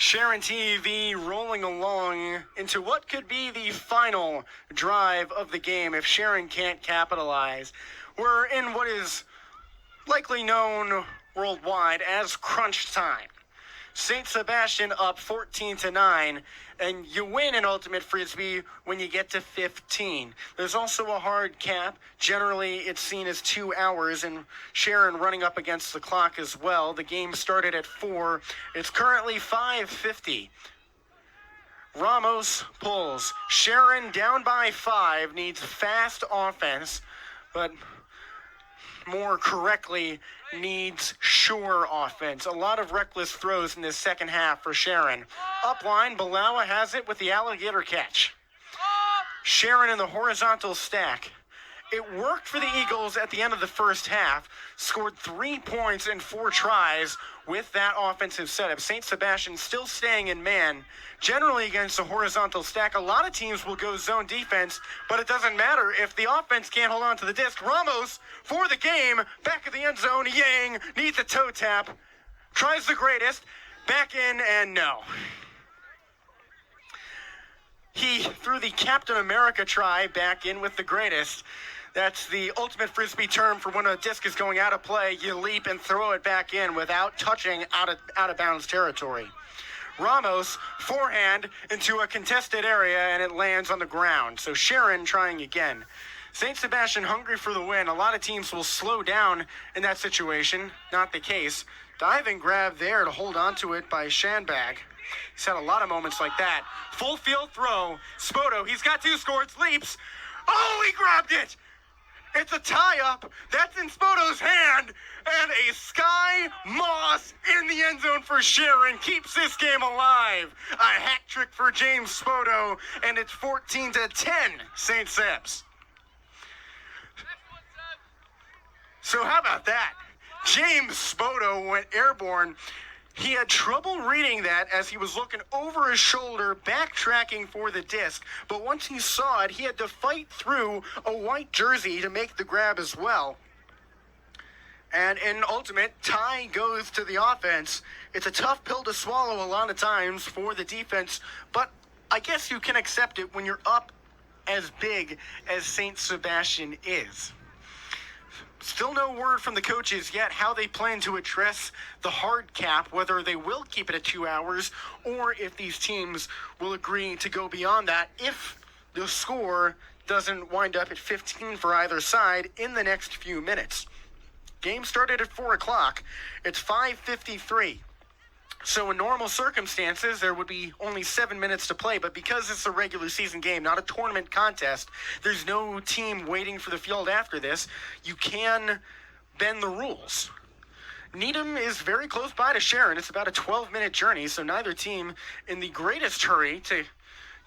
SharonTV rolling along into what could be the final drive of the game if Sharon can't capitalize. We're in what is likely known worldwide as crunch time. St. Sebastian up 14-9, and you win in Ultimate Frisbee when you get to 15. There's also a hard cap. Generally, it's seen as 2 hours, and Sharon running up against the clock as well. The game started at 4. It's currently 5:50. Ramos pulls. Sharon down by 5, needs fast offense, but more correctly, needs sure offense. A lot of reckless throws in this second half for Sharon. Upline, Balawa has it with the alligator catch. Sharon in the horizontal stack. It worked for the Eagles at the end of the first half, scored 3 points in 4 tries with that offensive setup. St. Sebastian still staying in man. Generally against a horizontal stack, a lot of teams will go zone defense, but it doesn't matter if the offense can't hold on to the disc. Ramos for the game, back of the end zone. Yang needs a toe tap, tries the greatest, back in, and no. He threw the Captain America try back in with the greatest. That's the ultimate Frisbee term for when a disc is going out of play. You leap and throw it back in without touching out of bounds territory. Ramos, forehand into a contested area, and it lands on the ground. So Sharon trying again. St. Sebastian hungry for the win. A lot of teams will slow down in that situation. Not the case. Diving grab there to hold on to it by Shanbag. He's had a lot of moments like that. Full field throw. Spoto, he's got 2 scores, leaps. Oh, he grabbed it! It's a tie-up. That's in Spoto's hand. And a Sky Moss in the end zone for Sharon keeps this game alive. A hat trick for James Spoto, and it's 14-10, St. Seb's. So how about that? James Spoto went airborne. He had trouble reading that as he was looking over his shoulder, backtracking for the disc. But once he saw it, he had to fight through a white jersey to make the grab as well. And in ultimate, tie goes to the offense. It's a tough pill to swallow a lot of times for the defense, but I guess you can accept it when you're up as big as St. Sebastian is. Still no word from the coaches yet how they plan to address the hard cap, whether they will keep it at 2 hours or if these teams will agree to go beyond that if the score doesn't wind up at 15 for either side in the next few minutes. Game started at 4 o'clock. It's 5:53. So in normal circumstances, there would be only 7 minutes to play, but because it's a regular season game, not a tournament contest, there's no team waiting for the field after this. You can bend the rules. Needham is very close by to Sharon. It's about a 12-minute journey, so neither team in the greatest hurry to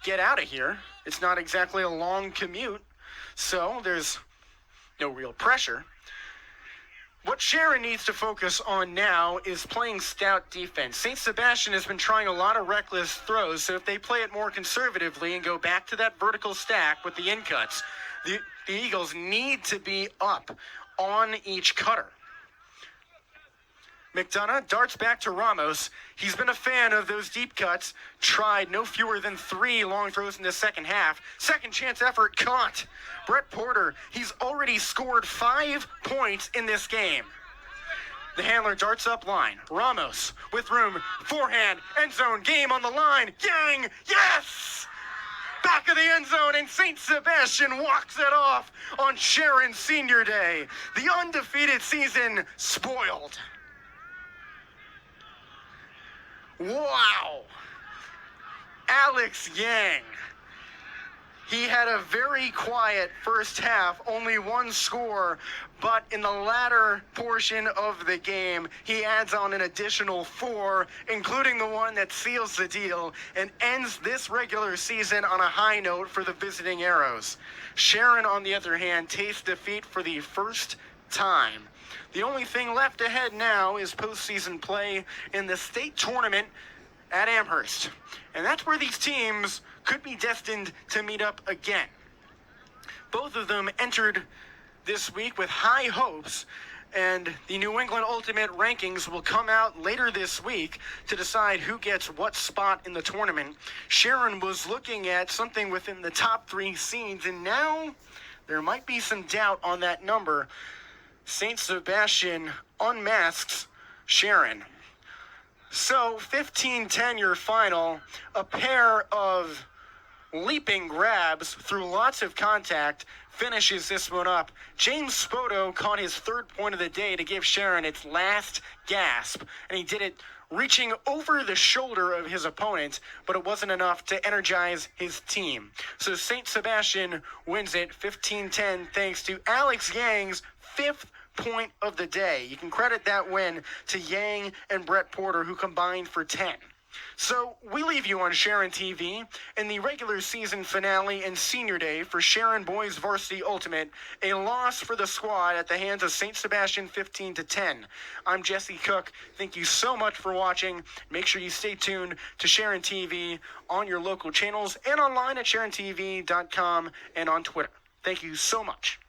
get out of here. It's not exactly a long commute, so there's no real pressure. What Sharon needs to focus on now is playing stout defense. St. Sebastian has been trying a lot of reckless throws, so if they play it more conservatively and go back to that vertical stack with the in-cuts, the Eagles need to be up on each cutter. McDonough darts back to Ramos. He's been a fan of those deep cuts, tried no fewer than 3 long throws in the second half. Second chance effort caught. Brett Porter, he's already scored 5 points in this game. The handler darts up line. Ramos with room, forehand, end zone, game on the line. Yang, yes! Back of the end zone, and St. Sebastian walks it off on Sharon's senior day. The undefeated season spoiled. Wow! Alex Yang. He had a very quiet first half, only 1 score, but in the latter portion of the game, he adds on an additional 4, including the one that seals the deal and ends this regular season on a high note for the visiting Arrows. Sharon, on the other hand, tastes defeat for the first time. The only thing left ahead now is postseason play in the state tournament at Amherst. And that's where these teams could be destined to meet up again. Both of them entered this week with high hopes, And the New England Ultimate rankings will come out later this week to decide who gets what spot in the tournament. Sharon was looking at something within the top 3 seeds, and now there might be some doubt on that number. St. Sebastian unmasks Sharon. So 15-10 your final, a pair of leaping grabs through lots of contact finishes this one up. James Spoto caught his 3rd point of the day to give Sharon its last gasp, and he did it reaching over the shoulder of his opponent, but it wasn't enough to energize his team. So St. Sebastian wins it 15-10 thanks to Alex Yang's 5th point of the day. You can credit that win to Yang and Brett Porter, who combined for 10. So we leave you on Sharon TV in the regular season finale and senior day for Sharon Boys Varsity Ultimate, a loss for the squad at the hands of St. Sebastian 15-10. I'm Jesse Cook. Thank you so much for watching. Make sure you stay tuned to Sharon TV on your local channels and online at SharonTV.com and on Twitter. Thank you so much.